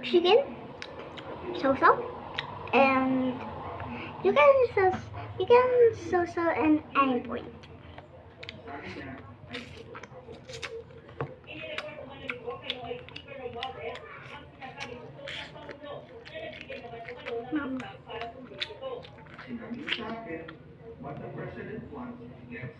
chicken, so-so, and you can so-so in any point. What the president wants, he gets.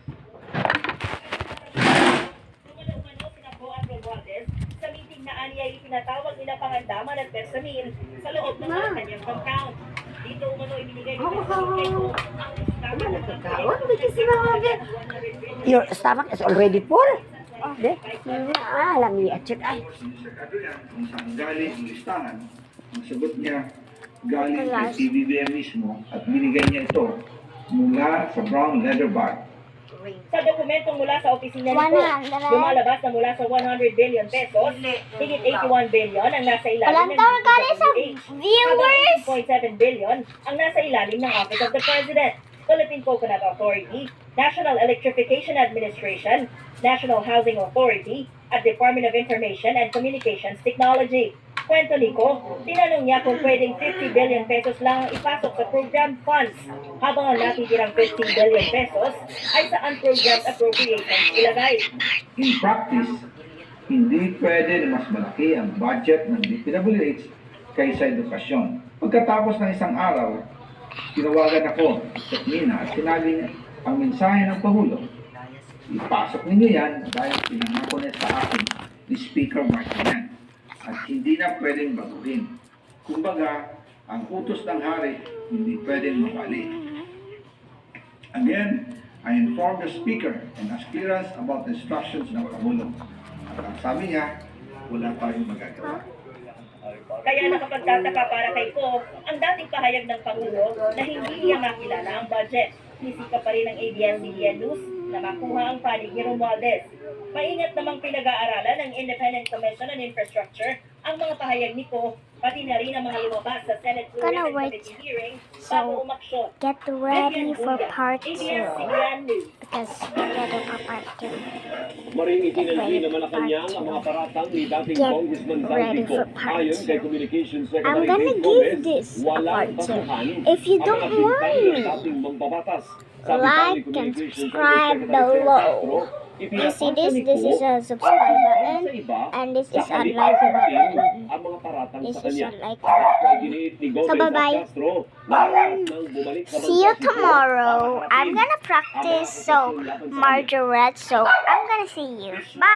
Sa meeting na aniya ay pinatawag nila Pangandaman at Bersamin sa loob ng kanyang compound. Dito umano ibinigay ng Your stomach is already full. Oh, de. Alam niya, check ay. Sekretariat kung saan galing ang listahan, ang sagot niya galing kay PBBM mismo at binigay niya ito mula sa brown leather bag. Sa dokumentong mula sa opisina nito, lumalabas na mula sa 100 billion pesos, higit 81 billion ang nasa ilalim Walang ng tawag galing sa DPWH, viewers. habang 8.7 billion ang nasa ilalim ng Office of the President, Philippine Coconut Authority, National Electrification Administration, National Housing Authority, at Department of Information and Communications Technology. Kwento ni Ko, tinanong niya kung pwedeng 50 billion pesos lang ang ipasok sa program funds, habang ang natitirang 15 billion pesos ay sa unprogrammed appropriations ilagay. In practice, hindi pwede na mas malaki ang budget ng DPWH kaysa edukasyon. Pagkatapos ng isang araw, tinawagan ako sa Mina at sinabi niya ang mensahe ng Pangulo. Ipasok ninyo yan dahil pinangako niya sa akin ni Speaker Martin at hindi na pwedeng baguhin. Kumbaga, ang utos ng hari hindi pwedeng mawali. Again, I informed the Speaker and asked clearance about the instructions ng Pangulo. At ang sabi niya, wala tayong magagawa. Kaya nakapagtataka para kay Ko ang dating pahayag ng Pangulo na hindi niya makilala ang budget. Nisika pa rin ng ABS-CBN News na makuha ang panig ni Romualdez. Maingat namang pinag-aaralan ng Independent Commission on Infrastructure ang mga pahayag ni Ko, pati na rin ang mga lumabas sa Senate Rules and Committee hearing bago umaksyon. Get ready for part 2 ABS-CBN News. because we're ready for part 2. Maring itinanggi na Malacanang ang mga paratang ni dating Get Congressman ready Saldico. for part Ayon kay 2. Communications I'm Secretary gonna Dave give Gomez, this walang part 2. basuhan If you ang don't mga bintang worry, ng dating mambabatas. Sabi pa ni like and Communications subscribe Secretary Sir below. Castro, You see ipinapasa this? ni This Ko is a subscribe button, sa iba and this sa is a halip like ay button. ang mga paratang This sa is kanya. a like Kaya button. giniit ni Gomez So, bye-bye. at Castro na nang bumalik sa See you bansa si Ko tomorrow. para I'm harapin gonna ang mga practice akusasyon laban sa kanya. Margaret, so I'm gonna see you. Bye.